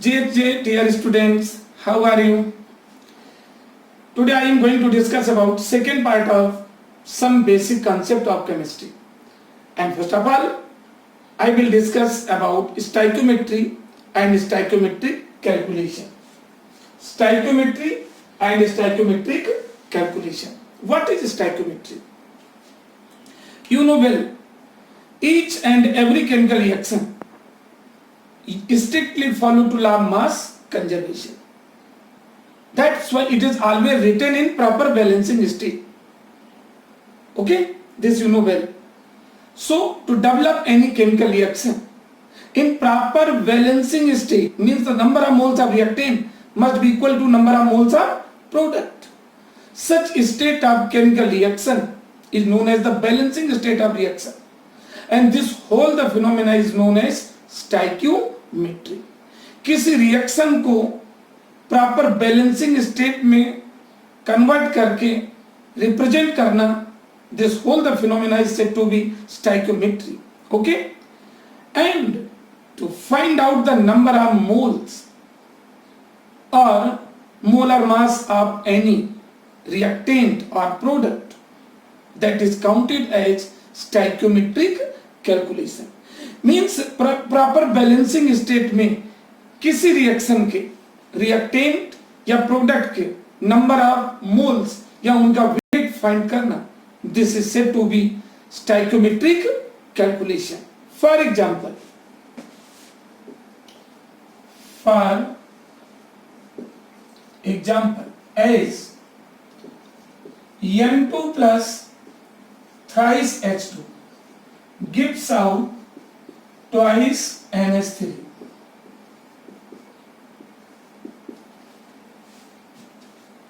Dear students, how are you? Today I am going to discuss about second part of some basic concept of chemistry. And first of all, I will discuss about stoichiometry and stoichiometric calculation. Stoichiometry and stoichiometric calculation. What is stoichiometry? You know well, each and every chemical reaction strictly follow to law of mass conservation. That's why it is always written in proper balancing state. Okay, this you know well. So to develop any chemical reaction in proper balancing state means the number of moles of reactant must be equal to number of moles of product. Such state of chemical reaction is known as the balancing state of reaction, and this whole the phenomena is known as stoichiometry. किसी reaction को proper balancing state में convert करके represent करना, this whole the phenomena is said to be stoichiometry. Okay, and to find out the number of moles और molar mass of any reactant or product, that is counted as stoichiometric calculation. Means proper balancing state में किसी reaction के reactant या product के number of moles या उनका weight find करना, this is said to be stoichiometric calculation. For example, as N2 plus thrice H2 gives out twice NH3.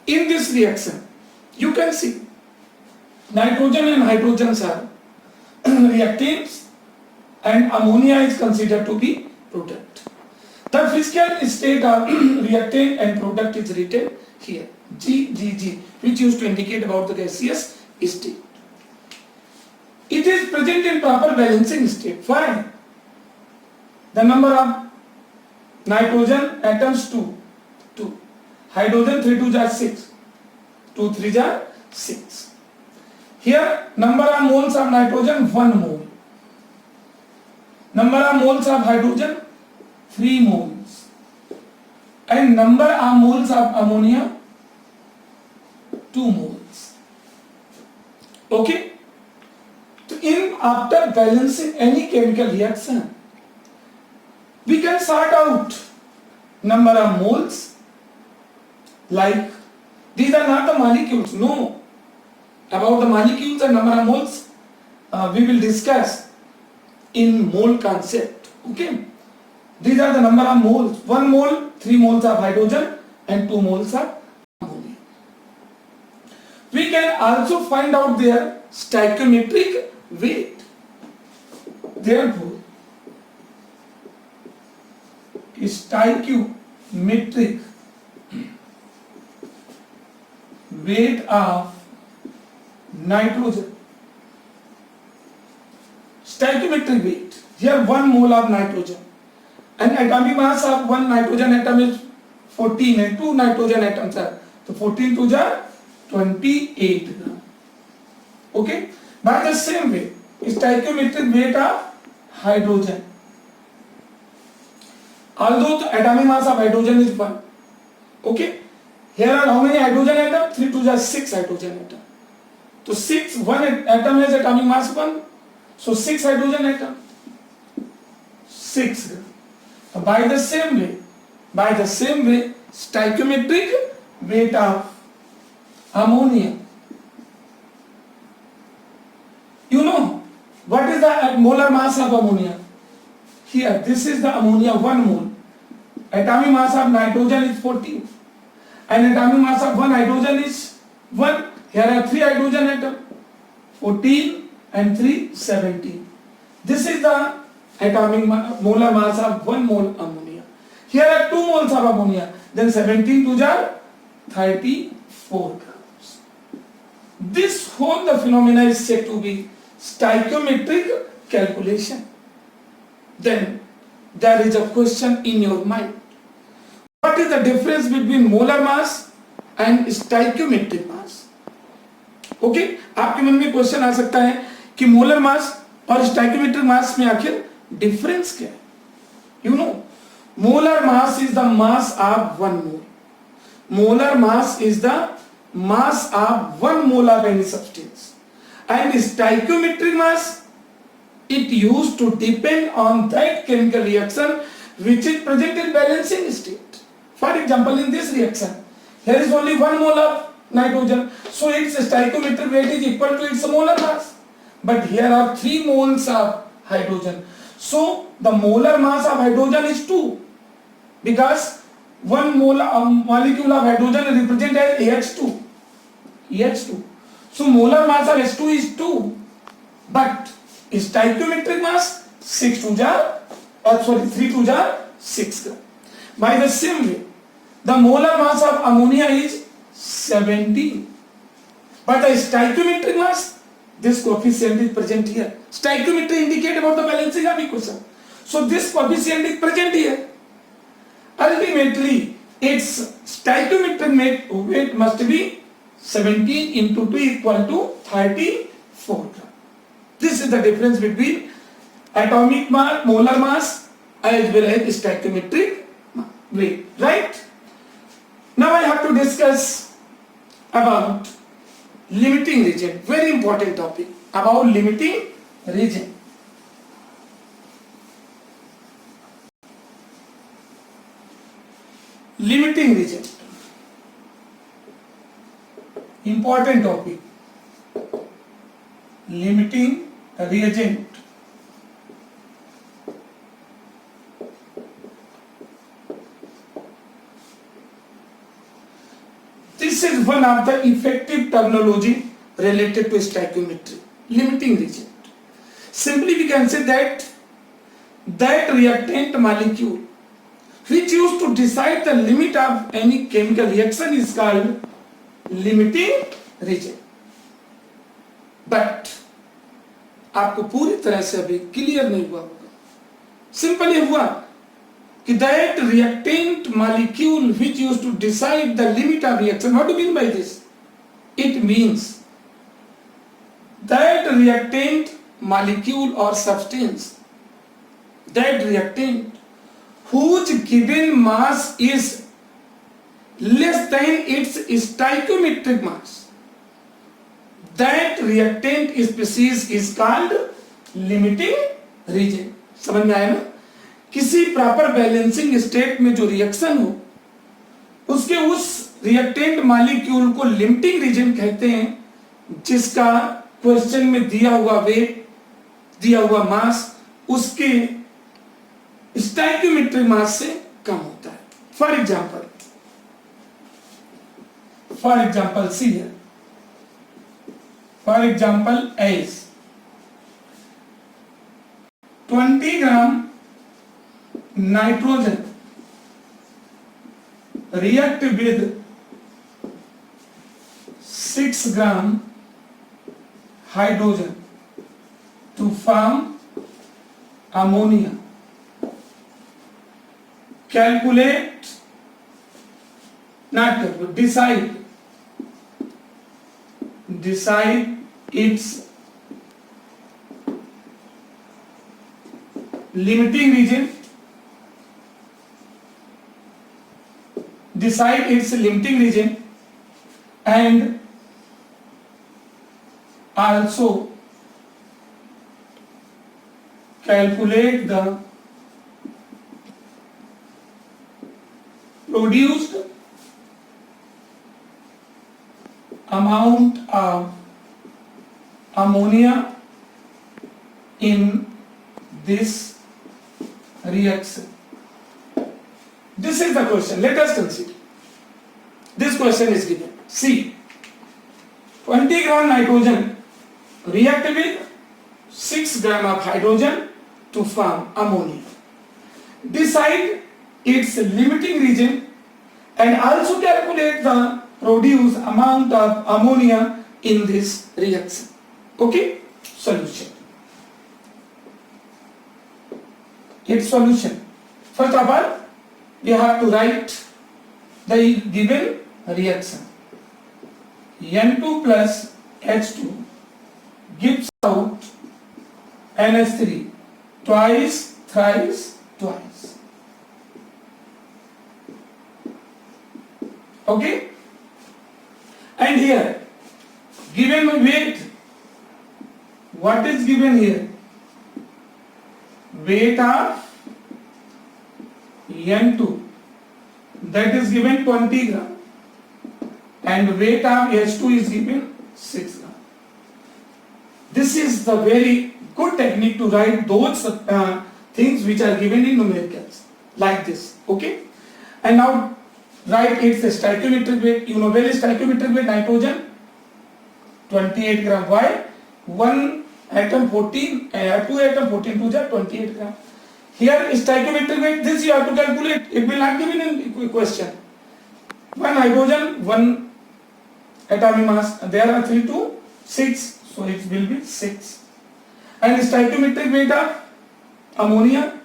In this reaction, you can see nitrogen and hydrogens are reactants and ammonia is considered to be product. The physical state of reactant and product is written here, GGG, which used to indicate about the gaseous state. It is present in proper balancing state. Find the number of nitrogen atoms 2, hydrogen 3 2 are 6, 2 3 are 6. Here number of moles of nitrogen 1 mole, number of moles of hydrogen 3 moles, and number of moles of ammonia 2 moles. Okay, so in after balancing any chemical reaction, we can sort out number of moles. Like these are not the molecules. No, about the molecules and number of moles we will discuss in mole concept. Okay, these are the number of moles. 1 mole 3 moles of hydrogen and 2 moles of ammonia. We can also find out their stoichiometric weight. Therefore, stoichiometric weight of nitrogen. Stoichiometric weight. Here 1 mole of nitrogen. And atomic mass of 1 nitrogen atom is 14 and 2 nitrogen atoms are. So 14 to the 28 gram. Okay. By the same way, stoichiometric weight of hydrogen. Although the atomic mass of hydrogen is 1. Okay. Here are how many hydrogen atoms? 3 to the 6 hydrogen atoms. So 1 atom has atomic mass 1. So 6 hydrogen atoms. 6 gram. By the same way, stoichiometric weight of ammonia. You know what is the molar mass of ammonia? Here, this is the ammonia 1 mole. Atomic mass of nitrogen is 14, and atomic mass of 1 hydrogen is 1. Here are 3 hydrogen atoms, 14 and 3 17. This is the atomic molar mass of 1 mole ammonia. Here are 2 moles of ammonia, then 17 to the 34 grams. This whole the phenomena is said to be stoichiometric calculation. Then there is a question in your mind. What is the difference between molar mass and stoichiometric mass? Okay, आपके मन में question आ सकता है कि molar mass और stoichiometric मास में आखिर difference क्या है? You know, molar mass is the mass of 1 mole. Molar mass is the mass of 1 mole of any substance, and stoichiometric mass, it used to depend on that chemical reaction which is present in balancing state. For example, in this reaction here is only 1 mole of nitrogen, so its stoichiometric weight is equal to its molar mass, but here are 3 moles of hydrogen, so the molar mass of hydrogen is 2, because 1 mole molecule of hydrogen represent as H2. So molar mass of H2 is 2, but stoichiometric mass 3 2 jar 6 gram. By the same way, the molar mass of ammonia is 17, but the stoichiometric mass, this coefficient is present here. Stoichiometry indicate about the balancing of equation, so this coefficient is present here. Ultimately, its stoichiometric weight must be 17 into 2 equal to 34 gram. This is the difference between atomic mass, molar mass, as well as stoichiometric weight, right? Now I have to discuss about limiting region. Very important topic about limiting region. Limiting region, important topic. Limiting reagent. This is one of the effective terminology related to stoichiometry. Limiting region. Simply we can say that reactant molecule which used to decide the limit of any chemical reaction is called limiting region. But आपको पूरी तरह से अभी clear नहीं हुआ होगा. Simply हुआ कि that reactant molecule which used to decide the limit of reaction. What do you mean by this? It means that reactant molecule or substance, that reactant whose given mass is less than its stoichiometric mass, that reactant species is called limiting region. समझ में आया ना? किसी proper balancing state में जो reaction हो उसके उस रिएक्टेंट मॉलिक्यूल को लिमिटिंग रीजन कहते हैं, जिसका क्वेश्चन में दिया हुआ वेट, दिया हुआ मास उसके स्टोइकोमेट्रिक मास से कम होता है. For example see here. For example, as 20 gram nitrogen react with 6 gram hydrogen to form ammonia. Calculate, not calculate, decide its limiting region, and also calculate the produced amount of ammonia in this reaction. This is the question. Let us consider. This question is given. See, 20 gram nitrogen react with 6 gram of hydrogen to form ammonia. Decide its limiting region and also calculate the produced amount of ammonia in this reaction. Okay? Solution. Its solution. First of all, you have to write the given reaction. N2 plus H2 gives out NH3 twice, thrice, twice. Okay? And here, given weight, what is given here? Weight of N2, that is given 20 gram, and weight of H2 is given 6 gram. This is the very good technique to write those things which are given in numericals, like this. Okay? And now write its stoichiometric weight. You know well stoichiometric weight, nitrogen 28 gram. Why? 1 atom 14, 2 atom 14 to 28 gram. Here stoichiometric weight, this you have to calculate. It will not given in question. 1 hydrogen, 1 atomic mass. There are 3 to 6, so it will be 6. And stoichiometric weight of ammonia,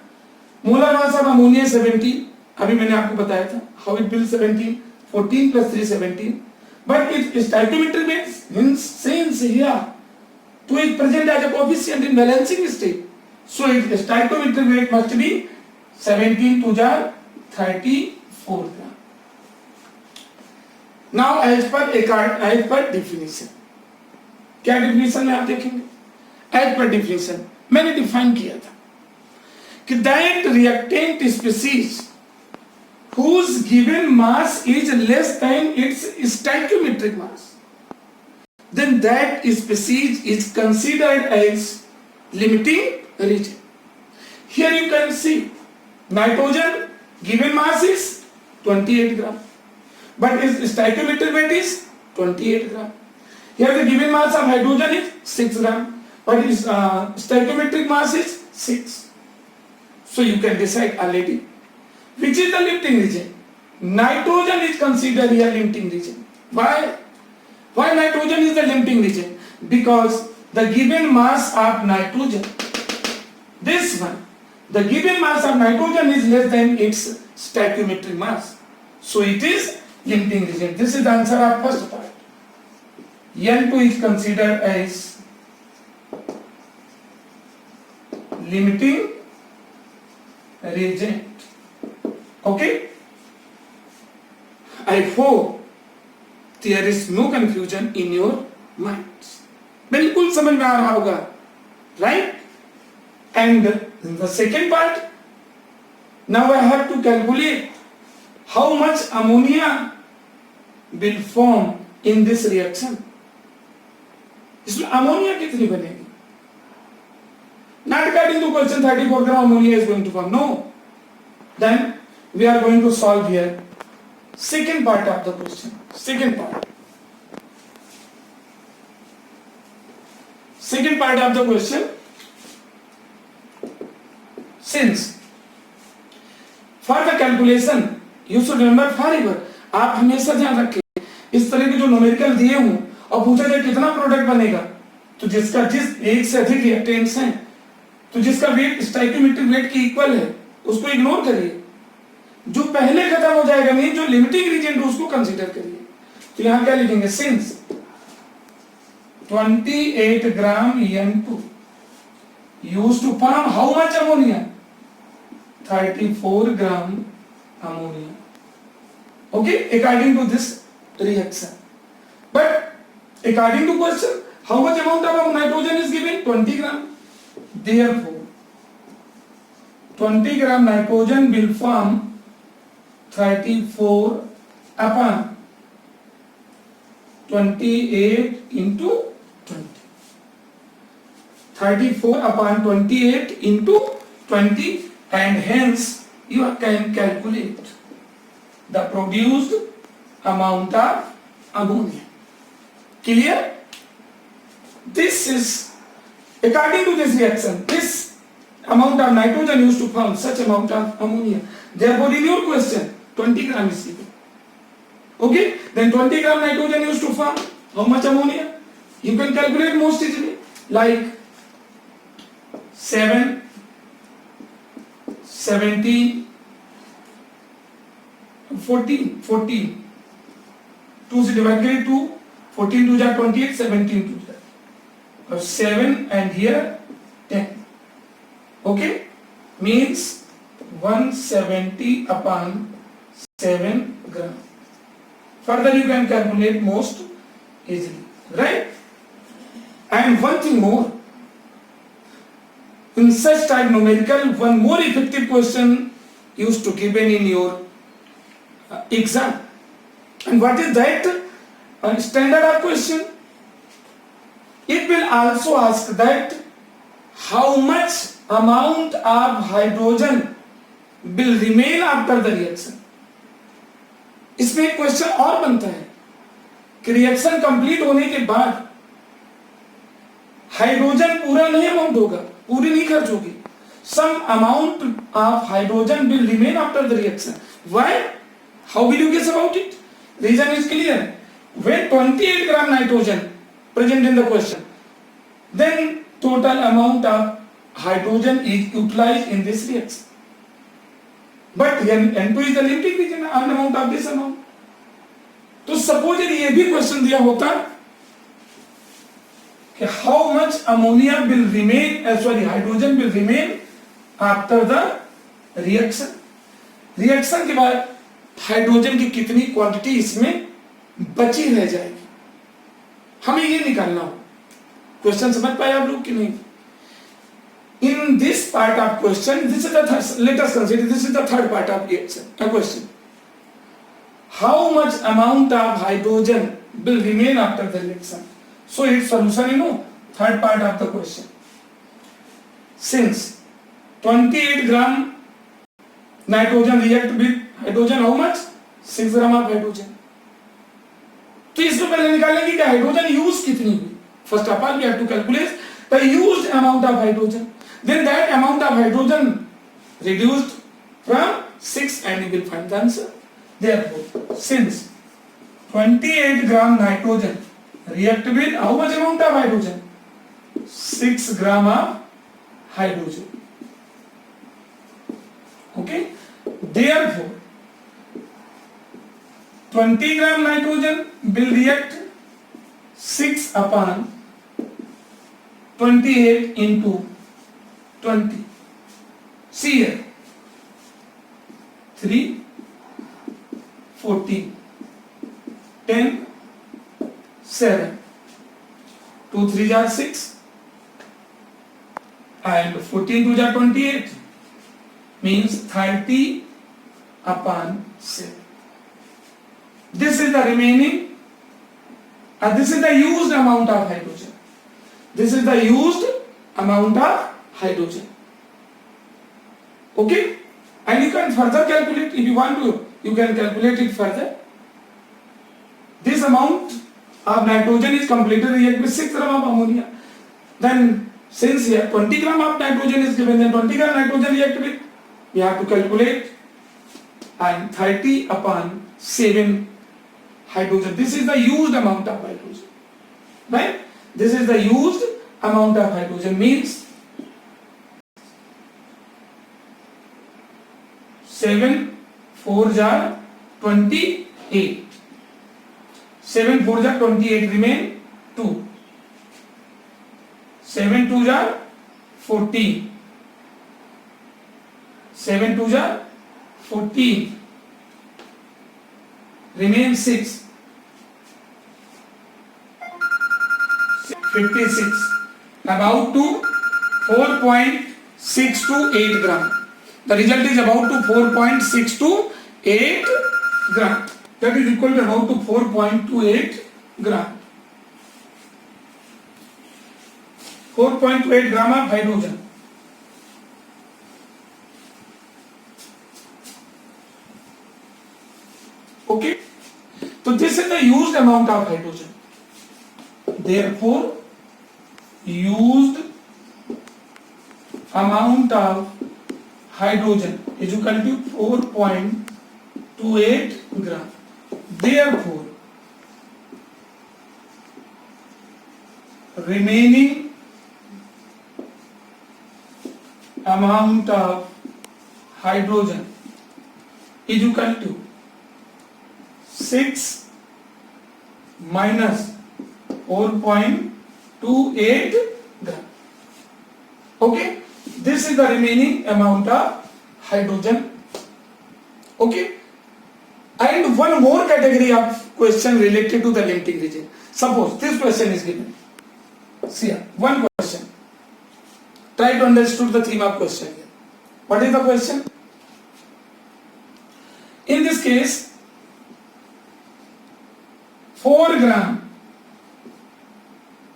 molar mass of ammonia 17. अभी मैंने आपको बताया था. How it will 17? 14 plus 3 17. But its stoichiometric weight means since here 2 is present as a coefficient in balancing state. So its stoichiometric weight must be 17 to 34 gram. Now as per definition, क्या definition में आप देखेंगे? As per definition मैंने define किया था कि that reactant species whose given mass is less than its stoichiometric mass, then that species is considered as limiting region. Here you can see nitrogen given mass is 28 gram, but its stoichiometric weight is 28 gram. Here the given mass of hydrogen is 6 gram, but its stoichiometric mass is 6. So you can decide already which is the limiting region. Nitrogen is considered here limiting region. Why? Why nitrogen is the limiting region? Because the given mass of nitrogen, this one, the given mass of nitrogen is less than its stoichiometric mass. So it is limiting region. This is the answer of first part. N2 is considered as limiting region. Okay? I hope there is no confusion in your minds. बिल्कुल समझ में आ रहा होगा, right? And the second part, now I have to calculate how much ammonia will form in this reaction. इसमें ammonia कितनी बनेगी? Not according to question 34 gram ammonia is going to form. No. Then we are going to solve here second part of the question. Second part of the question. Since for the calculation you should remember forever, आप हमेशा ध्यान रखें इस तरह के जो numerical दिए हों और पूछा जाए कितना प्रोडक्ट बनेगा, तो जिसका एक से अधिक रिएक्टेंट्स हैं, तो जिसका वेट स्टोइकियोमेट्रिक वेट के इक्वल है उसको इग्नोर करिए, जो पहले खत्म हो जाएगा मीन जो लिमिटिंग रीजन उसको कंसीडर करिए. तो यहां क्या लिखेंगे? Since 28 gram N2 used to form how much ammonia? 34 gram ammonia. Okay, according to this reaction. But according to question, how much amount of nitrogen is given? 20 gram. Therefore, 20 gram nitrogen will form 34 upon 28 into 20. 34 upon 28 into 20, and hence you can calculate the produced amount of ammonia. Clear? This is according to this reaction, this amount of nitrogen used to form such amount of ammonia. Therefore, in your question, 20 gram is given. Okay, then 20 gram nitrogen used to form how much ammonia? You can calculate most easily, like 7, 17, 14 2 से divide करें 2 14 2 जा 28 17 2 जा 7 and here 10 okay means 170 upon 7 gram. Further you can calculate most easily, right? And one thing more, in such type numerical, one more effective question used to given in your exam. And what is that? Standard of question. It will also ask that how much amount of hydrogen will remain after the reaction. इसमें एक question और बनता है कि reaction complete होने के बाद hydrogen पूरा नहीं अमाउंट होगा, पूरी नहीं खर्च होगी. Some amount of hydrogen will remain after the reaction. Why? How will you guess about it? Reason is clear. When 28 gram nitrogen present in the question, then total amount of hydrogen is utilized in this reaction. But here N2 is the limiting region amount of this amount. तो suppose यदि ये भी question दिया होता कि how much ammonia will remain, hydrogen will remain after the reaction. Reaction के बाद hydrogen की कितनी क्वांटिटी इसमें बची रह जाएगी, हमें ये निकालना हो. क्वेश्चन समझ पाए आप लोग कि नहीं? In this part of question, this is the third, let us consider this is the third part of a question. How much amount of hydrogen will remain after the reaction? So its solution, you know, third part of the question. Since 28 gram nitrogen react with hydrogen, how much? 6 gram of hydrogen. तो इसमें पहले निकालेंगे कि hydrogen use कितनी हुई. First of all, we have to calculate the used amount of hydrogen. Then that amount of hydrogen reduced from 6 and you will find the answer. Therefore, since 28 gram nitrogen react with how much amount of hydrogen? 6 gram of hydrogen. Okay? Therefore, 20 gram nitrogen will react 6 upon 28 into 20. See here. 3, 14, 10, 7. 2 3 are 6 and 14 2 are 28 means 30 upon 7. This is the remaining, this is the used amount of hydrogen. This is the used amount of hydrogen. Okay? And you can further calculate if you want to, you can calculate it further. This amount of nitrogen is completely react with 6 gram of ammonia. Then since here 20 gram of nitrogen is given, then 20 gram nitrogen react with, we have to calculate, and 30 upon 7 hydrogen. This is the used amount of hydrogen. Right? This is the used amount of hydrogen means 7 4 are 28. 7 4 are 28, remain 2. 7 2 are 14. 7 2 are 14. Remain 6. 56. About to 4.628 gram. The result is about to 4.628 gram. That is equal to about to 4.28 gram. 4.28 gram of hydrogen. Okay. So this is the used amount of hydrogen. Therefore, used amount of hydrogen is equal to 4.28 gram. Therefore, remaining amount of hydrogen is equal to 6 minus 4.28 gram. Okay, this is the remaining amount of hydrogen. Okay, and one more category of question related to the limiting region. Suppose this question is given. See here, one question. Try to understand the theme of question here. What is the question? In this case, 4 gram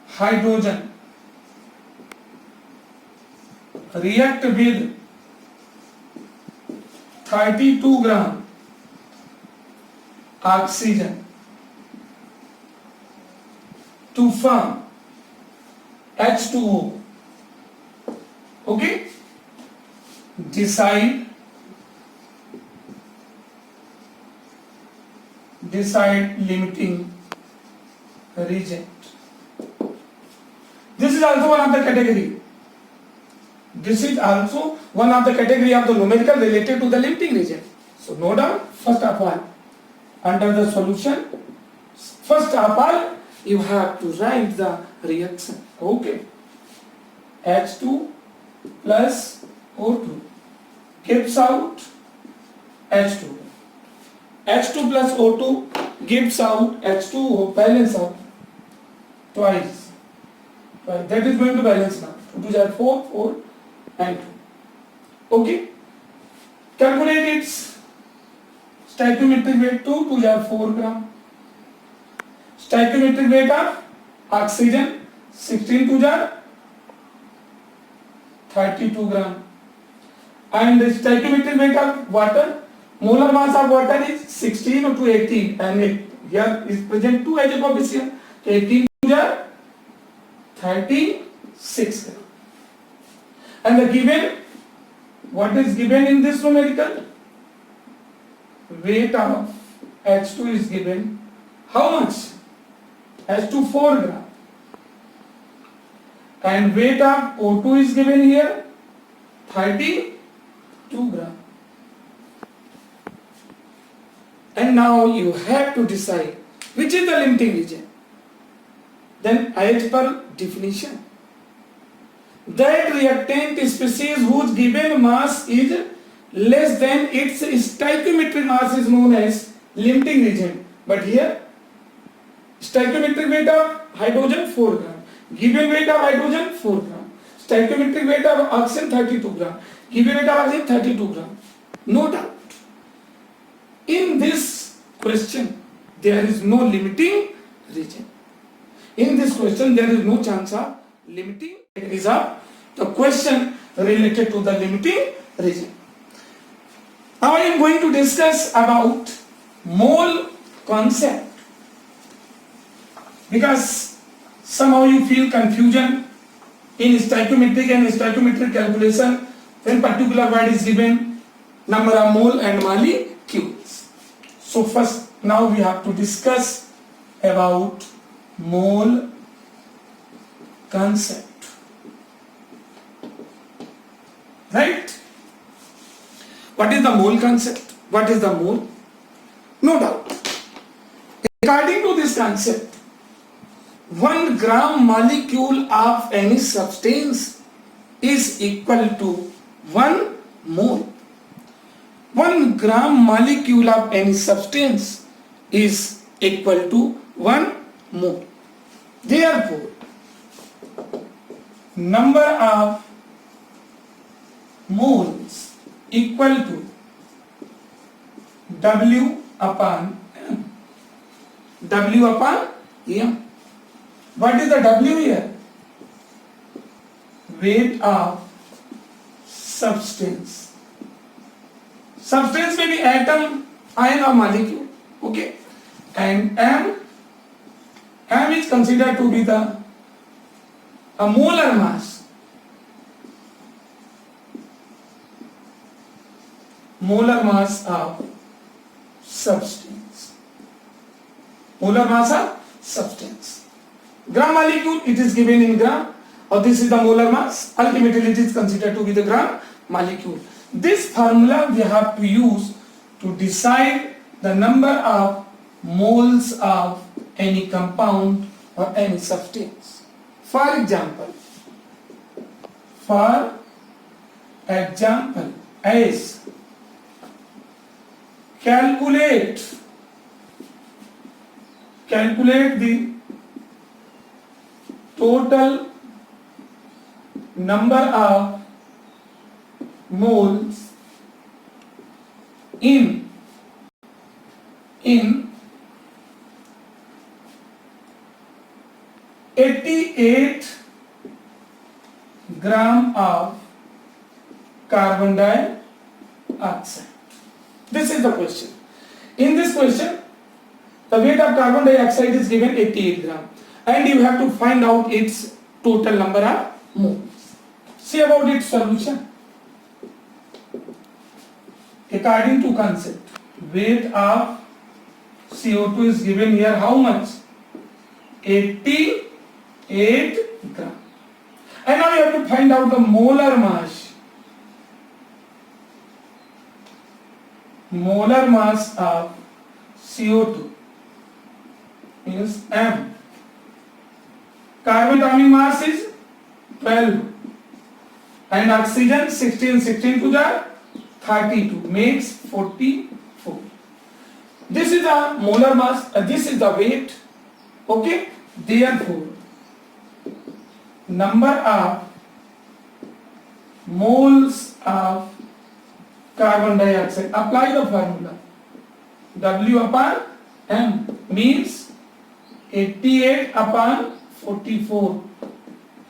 hydrogen react with 32 gram oxygen to form H2O. Okay? Decide limiting region. This is also one of the category. This is also one of the category of the numerical related to the limiting region. So no doubt, first of all, under the solution, first of all, you have to write the reaction. Okay. H2 plus O2 gives out H2. H2 plus O2 gives out H2O, balance out twice. Right. That is going to balance now. 2 to 4, 4 and 2. Okay. Calculate its stoichiometric weight. 2 to 4 gram. Stoichiometric weight of oxygen 16 to 32 gram. And the stoichiometric weight of water, molar mass of water is 16 to 18, and here is present 2 as a coefficient. 18 to 36 gram. And the given, what is given in this numerical? Weight of H2 is given. How much? H2 4 gram. And weight of O2 is given here 32 gram. And now you have to decide which is the limiting region. Then as per definition, that reactant species whose given mass is less than its stoichiometric mass is known as limiting region. But here, stoichiometric weight of hydrogen 4 gram. Given weight of hydrogen 4 gram. Stoichiometric weight of oxygen 32 gram. Given weight of oxygen 32 gram. No doubt. In this question, there is no limiting region. In this question, there is no chance of limiting. It is the question related to the limiting region. Now I am going to discuss about mole concept, because somehow you feel confusion in stoichiometric and stoichiometric calculation when particular word is given, number of mole and molecules. So first, now we have to discuss about mole concept. Right? What is the mole concept? What is the mole? No doubt. According to this concept, 1 gram molecule of any substance is equal to 1 mole. 1 gram molecule of any substance is equal to 1 mole. Therefore, number of moles equal to W upon M. W upon M. What is the W here? Weight of substance. Substance may be atom, ion or molecule. Okay. And M is considered to be a molar mass. Molar mass of substance. Molar mass of substance. Gram molecule, it is given in gram, or this is the molar mass. Ultimately, it is considered to be the gram molecule. This formula we have to use to decide the number of moles of any compound or any substance. For example, as calculate the total number of moles in 88 gram of carbon dioxide. This is the question. In this question, the weight of carbon dioxide is given 88 gram and you have to find out its total number of moles. See about its solution. According to concept, weight of CO2 is given here how much? 88 gram. And now you have to find out the molar mass. Molar mass of CO2 is M. Carbon atomic mass is 12 and oxygen 16 to the 32 makes 44. This is the molar mass, this is the weight. Okay, therefore number of moles of carbon dioxide, apply the formula. W upon M means 88 upon 44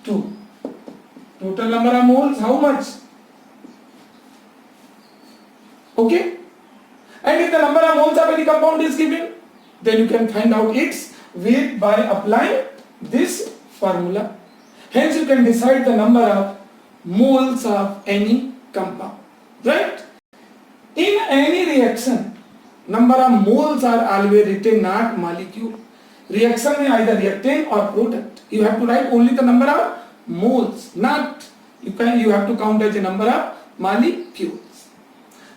2. Total number of moles how much? Okay, and if the number of moles of any compound is given, then you can find out its weight by applying this formula. Hence you can decide the number of moles of any compound, right? In any reaction, number of moles are always written, not molecule. Reaction may either reactant or product. You have to write only the number of moles, not you have to count as a number of molecules.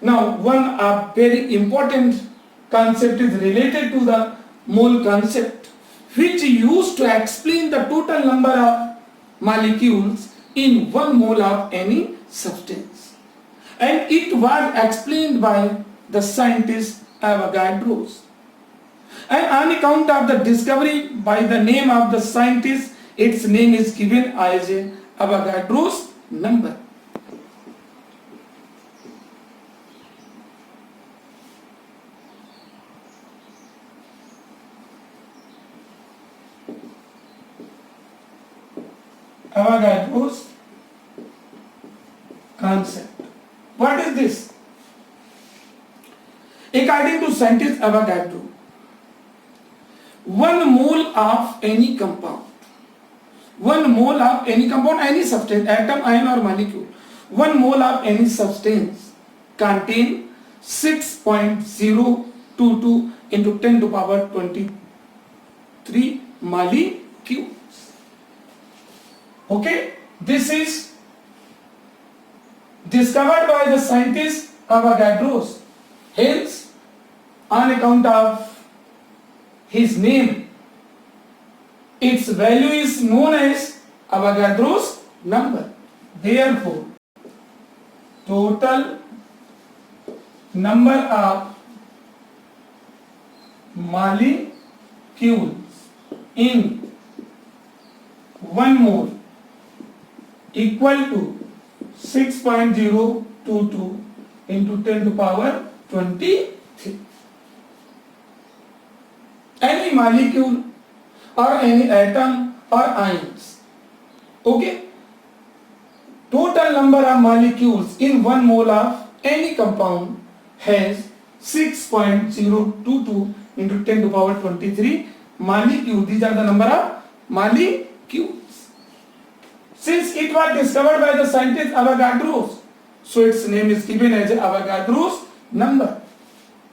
Now, one very important concept is related to the mole concept, which used to explain the total number of molecules in one mole of any substance. And it was explained by the scientist Avogadro. And on account of the discovery by the name of the scientist, its name is given as Avogadro's number. Avogadro's concept. What is this? According to scientist Avogadro, one mole of any compound, any substance, atom, ion or molecule, one mole of any substance contain 6.022 into 10 to power 23 molecules. Okay, this is discovered by the scientist Avogadro. Hence, on account of his name, its value is known as Avogadro's number. Therefore, total number of molecules in 1 mole equal to 6.022 into 10 to power 23. Any molecule or any atom or ions. Okay. Total number of molecules in 1 mole of any compound has 6.022 into 10 to power 23 molecules. These are the number of molecules. Since it was discovered by the scientist Avogadro, so its name is given as Avogadro's number.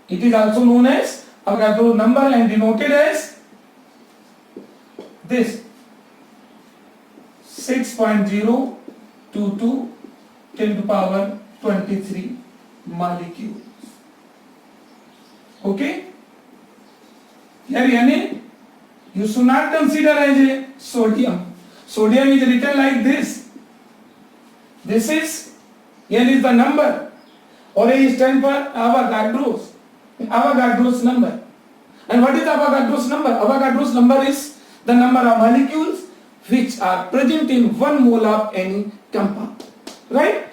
It is also known as Avogadro's number and denoted as this 6.022 10 to power 23 molecules. Okay. Here Na, you should not consider as a sodium. Sodium is written like this. This is, here is the number, or A stand for Avogadro's. Avogadro's number. And what is Avogadro's number? Avogadro's number is the number of molecules which are present in 1 mole of any compound. Right?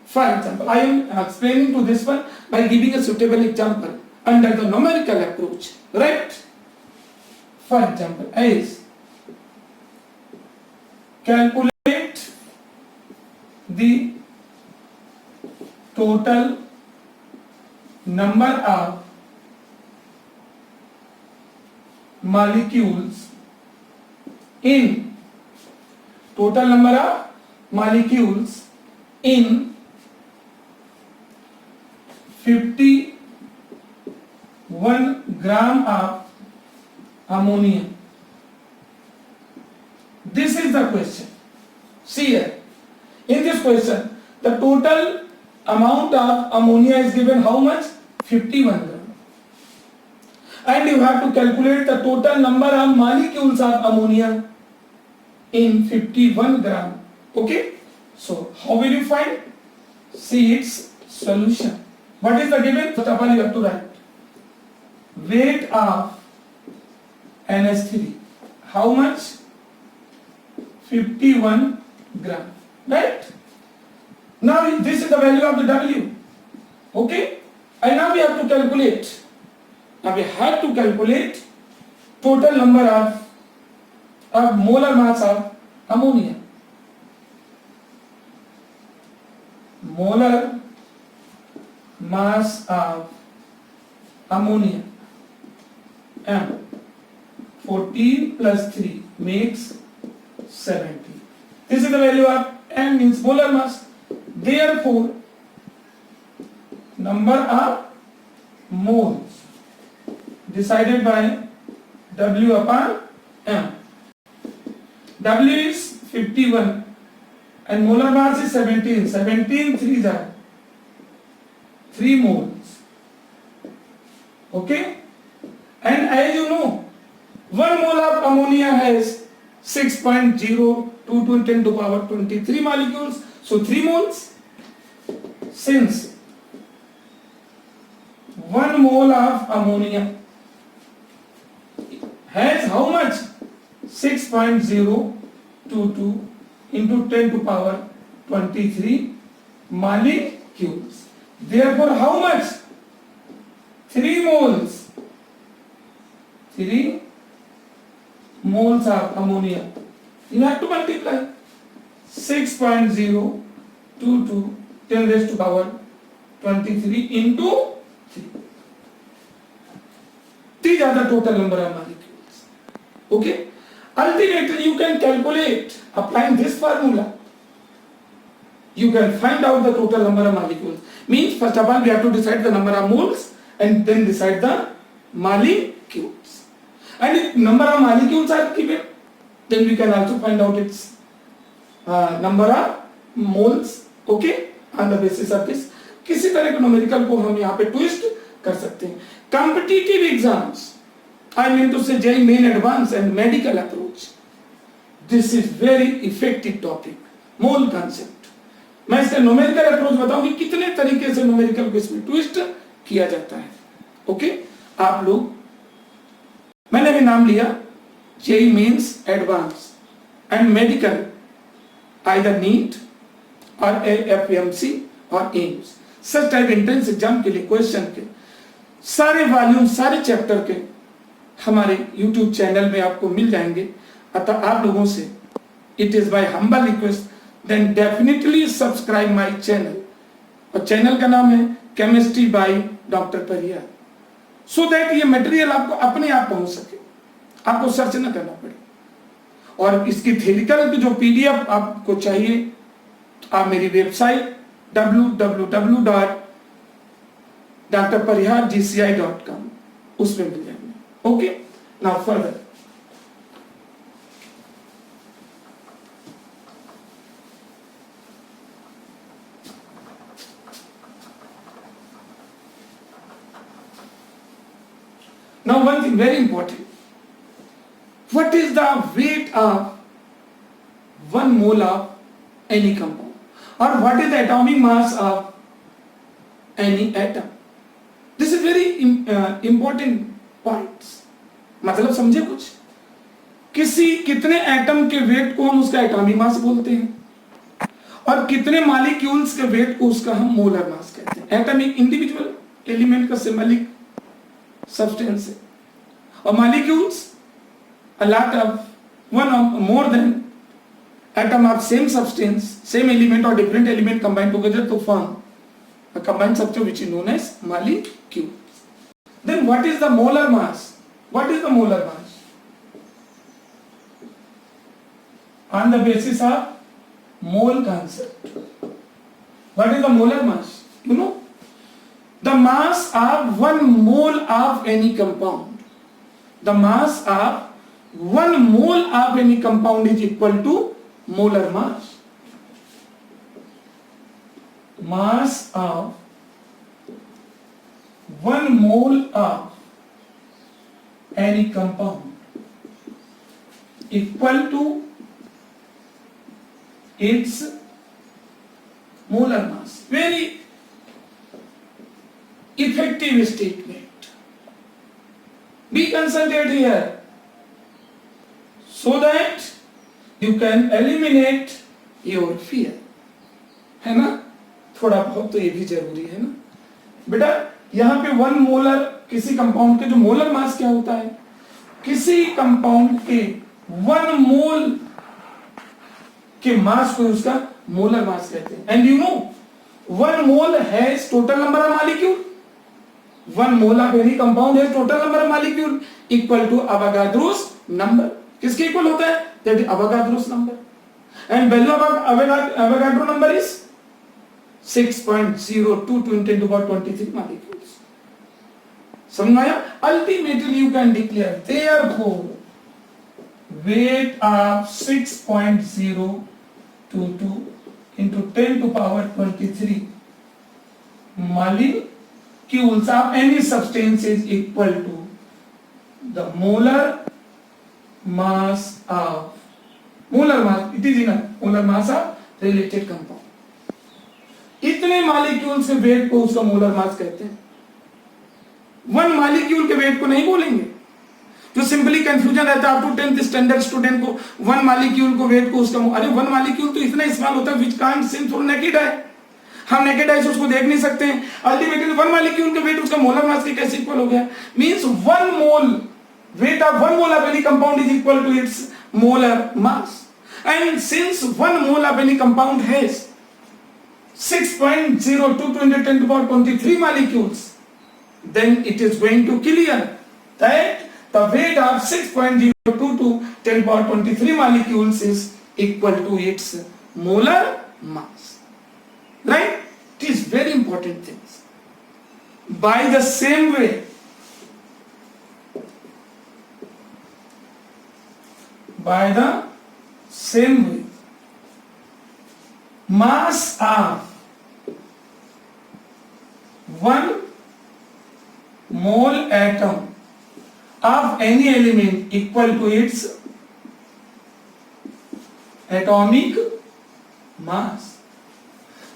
For example, I am explaining to this one by giving a suitable example under the numerical approach. Right? For example, as calculate the total number of molecules in in 51 gram of ammonia. This is the question. See here. In this question, the total amount of ammonia is given how much? 51 gram. And you have to calculate the total number of molecules of ammonia in 51 gram. Okay? So, how will you find? See its solution. What is the given? First of all, you have to write weight of NH3. How much? 51 gram. Right? Now, this is the value of the W. Okay? And now we have to calculate. Now we have to calculate total number of molar mass of ammonia. Molar mass of ammonia. M. 14 plus 3 makes 70. This is the value of M, means molar mass. Therefore, number of moles decided by W upon M. W is 51 and molar mass is 17. 17 3s are 3 moles. Okay? And as you know, 1 mole of ammonia has 6.022 10 to the power 23 molecules. So 3 moles. Since 1 mole of ammonia has how much? 6.022 into 10 to the power 23 molecules. Therefore, how much? 3 moles. 3 moles of ammonia. You have to multiply 6.022 10 raised to the power 23 into 3. These are the total number of molecules. Okay? Ultimately, you can calculate, applying this formula, you can find out the total number of molecules. Means, first of all, we have to decide the number of moles and then decide the molecules. And if number of molecules are given, then we can also find out its number of moles. Okay? On the basis of this, किसी तरह के numerical को हम यहाँ पे twist कर सकते हैं. Competitive exams, I mean to say JEE Main Advanced and medical approach. This is very effective topic. Mole concept. मैं इसका न्यूमेरिकल अप्रोच बताऊंगी कितने तरीके से न्यूमेरिकल को इसमें ट्विस्ट किया जाता है. ओके? आप लोग, मैंने भी नाम लिया JEE Mains Advanced and medical, either NEET और AFMC और AIIMS. Such type entrance exam के लिए क्वेश्चन के सारे वॉल्यूम, सारे चैप्टर के हमारे YouTube चैनल में आपको मिल जाएंगे. अतः आप लोगों से it is by humble request, then definitely subscribe my channel. और चैनल का नाम है chemistry by doctor Parihar, so that ये मटेरियल आपको अपने आप पहुंच सके, आपको सर्च न करना पड़े. और इसकी थ्योरिकल की जो PDF आपको चाहिए, आप मेरी वेबसाइट www.drparihargci.com उसमें मिल जाएंगे. Okay? Now further, Now one thing very important. What is the weight of 1 mole of any compound? Or what is the atomic mass of any atom? This is very important points. मतलब समझे कुछ? कितने atom के wait को हम उसका atomic mass बोलते हैं और कितने मॉलिक्यूल्स के वेट को उसका हम मोलर मास कहते हैं. एटम एक इंडिविजुअल एलिमेंट का सिंबॉलिक सब्सटेंस है और molecules a lot of one or more than atom of same substance, same element or different element combined together to form a combined substance which is known as molecule. Then what is the molar mass? What is the molar mass? On the basis of mole concept. What is the molar mass? You know, the mass of 1 mole of any compound. The mass of 1 mole of any compound is equal to molar mass. Mass of 1 mole of any compound equal to its molar mass. Very effective statement. Be concentrated here, so that you can eliminate your fear. है ना? थोड़ा बहुत तो ये भी जरूरी है ना बेटा. यहाँ पे 1 मोलर किसी कंपाउंड के जो मोलर मास क्या होता है, किसी कंपाउंड के 1 मोल के मास को उसका मोलर मास कहते हैं. And you know 1 mole has total number of molecule. 1 mole of any compound has total number of molecule equal to Avogadro's number. किसके इक्वल होता है? That is Avogadro's number. And value of Avogadro number is 6.02 × 10⁻23 molecules. समझ में आया? Ultimately you can declare therefore weight of 6.022 into 10⁻23 molecules of any substance is equal to the molar mass of it is in a molar mass of related compound. इतने molecule के wait को उसका molar mass कहते हैं. 1 molecule के wait को नहीं बोलेंगे. जो सिंपली कंफ्यूजन रहता है up to 10th standard student को 1 मॉलिक्यूल को वेट को उसका, अरे 1 मॉलिक्यूल तो इतना स्मॉल होता है which can't seen through naked eye. हम नेकेड आई से उसको देख नहीं सकते हैं. अल्टीमेटली 1 मॉलिक्यूल के वेट उसका मोलर मास के कैसे इक्वल हो गया? Means 1 mole weight of 1 mole of any compound is equal to its molar mass. And since 1 mole of any compound has 6.02 × 10⁻23 molecules, then it is going to clear that the weight of 6.02 to 10⁻23 molecules is equal to its molar mass. Right? It is very important things. By the same way, mass of 1 mole atom of any element equal to its atomic mass.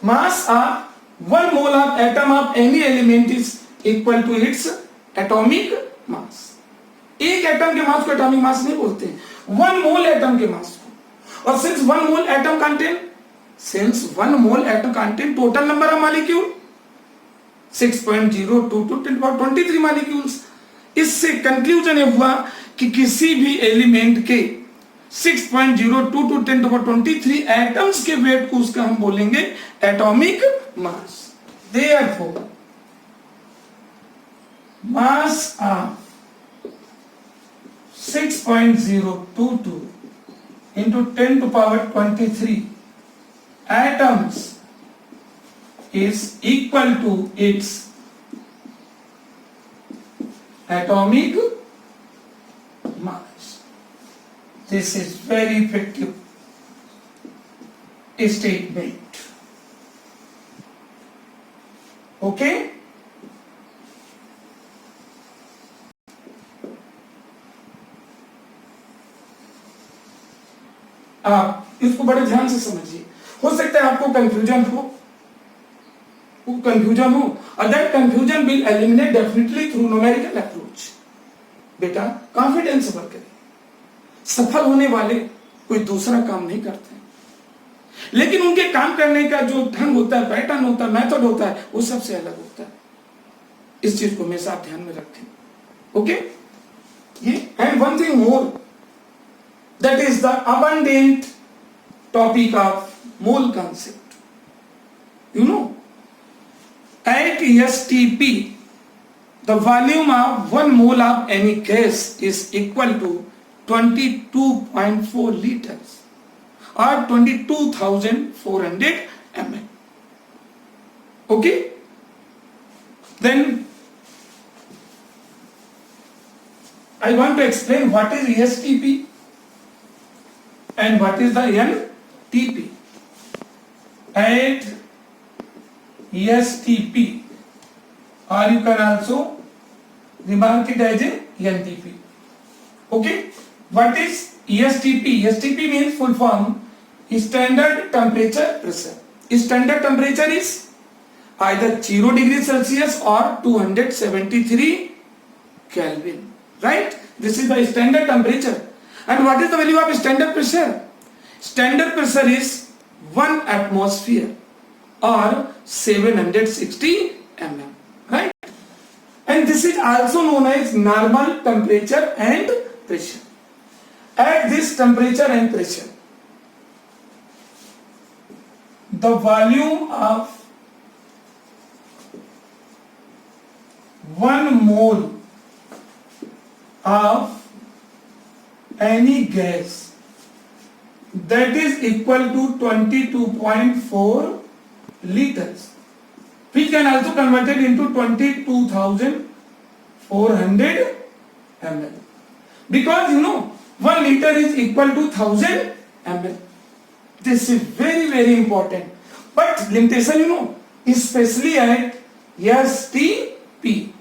Mass of 1 mole of atom of any element is equal to its atomic mass. एक atom के मास को atomic mass नहीं बोलते हैं, 1 मोल atom के मास को. और since 1 mole atom contain total number of molecule 6.02 to 10⁻23 molecules. इससे कंक्लूजन ये हुआ कि किसी भी एलिमेंट के 6.02 to 10⁻23 एटम्स के वेट को उसका हम बोलेंगे atomic mass. Therefore mass of 6.022 into 10⁻23 atoms is equal to its atomic mass. This is very effective statement. Okay? बड़े ध्यान से समझिए, हो सकता है आपको कंफ्यूजन हो, और that confusion will eliminate definitely through numerical approach. बेटा कॉन्फिडेंस से वर्क करिए, सफल होने वाले कोई दूसरा काम नहीं करते, लेकिन उनके काम करने का जो ढंग होता है, पैटर्न होता है, मेथड होता है, वो सबसे अलग होता है। इस चीज को हमेशा आप ध्यान में रखें। ओके, ये and one thing more, that is the abundant topic of mole concept. You know, at STP, the volume of 1 mole of any gas is equal to 22.4 liters or 22,400 ml. Okay? Then I want to explain what is STP and what is the NTP. At STP, or you can also remark it as a NTP. Okay, what is STP? STP means full form standard temperature pressure. Standard temperature is either 0 degree Celsius or 273 Kelvin, right? This is the standard temperature. And what is the value of standard pressure? Standard pressure is 1 atmosphere or 760 mm, right? And this is also known as normal temperature and pressure. At this temperature and pressure, the volume of 1 mole of any gas, that is equal to 22.4 liters. We can also convert it into 22,400 ml, because 1 liter is equal to 1000 ml. This is very, very important. But limitation, especially at STP,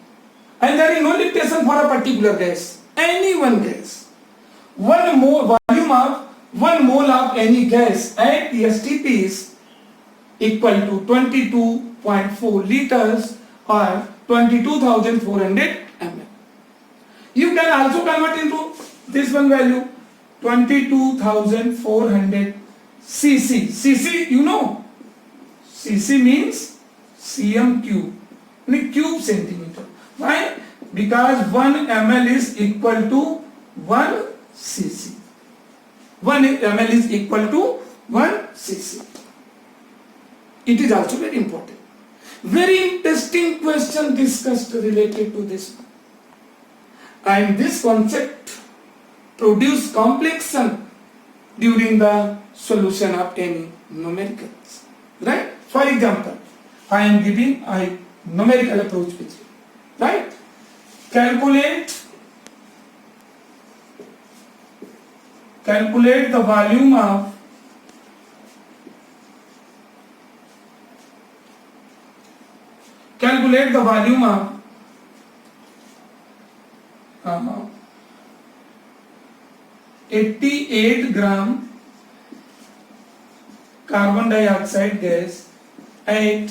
and there is no limitation for a particular gas, any one gas. Volume of 1 mole of any gas at STP is equal to 22.4 liters or 22,400 ml. You can also convert into this one value, 22,400 cc. Cc, cc means cm cube, cube centimeter. Why? Because 1 ml is equal to 1 cc. 1 ml is equal to 1 cc. It is also very important. Very interesting question discussed related to this one. And this concept produce complex sum during the solution of any numericals. Right? For example, I am giving a numerical approach with you. Right? Calculate the volume of calculate the volume of 88 gram carbon dioxide gas at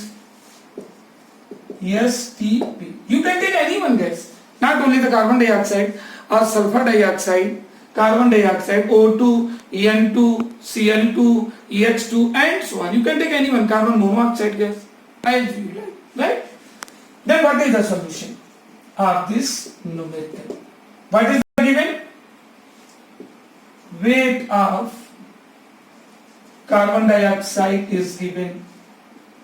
STP. You can take any one gas, not only the carbon dioxide or sulfur dioxide, carbon dioxide, O2, N2, Cl2, EH2 and so on. You can take any one, carbon monoxide gas as you like, right? Then what is the solution of this numerical? What is the given? Weight of carbon dioxide is given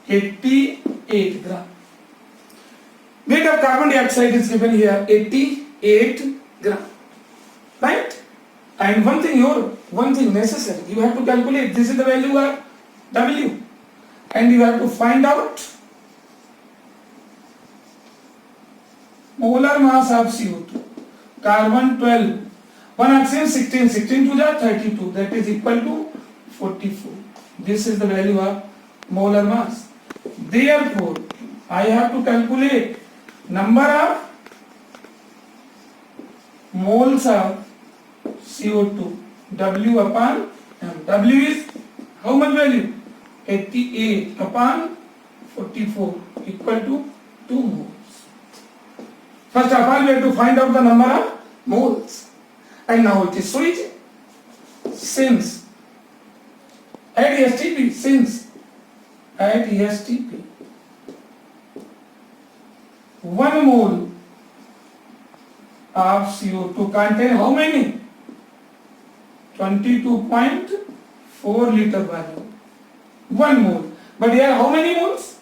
88 gram. Weight of carbon dioxide is given here 88 gram, right? And one thing necessary, you have to calculate. This is the value of W, and you have to find out molar mass of CO2. Carbon 12, 1 oxygen 16, 16 to the 32, that is equal to 44. This is the value of molar mass. Therefore, I have to calculate number of moles of CO2, W upon M. W is how much value? 88 upon 44 equal to 2 moles. First of all, we have to find out the number of moles. And now it is so easy. Since, add STP, since, add STP. 1 mole of CO2 contain how many? 22.4 liter volume. 1 mole. But here how many moles?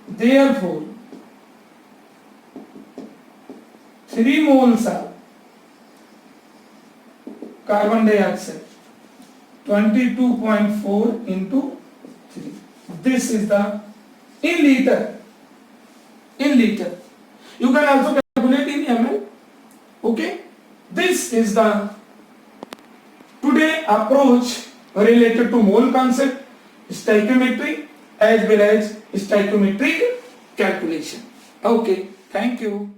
Therefore, 3 moles of carbon dioxide. 22.4 into 3. This is the in liter. In liter. You can also calculate in ml. Okay. This is the today approach related to mole concept, stoichiometry as well as stoichiometric calculation. Okay. Thank you.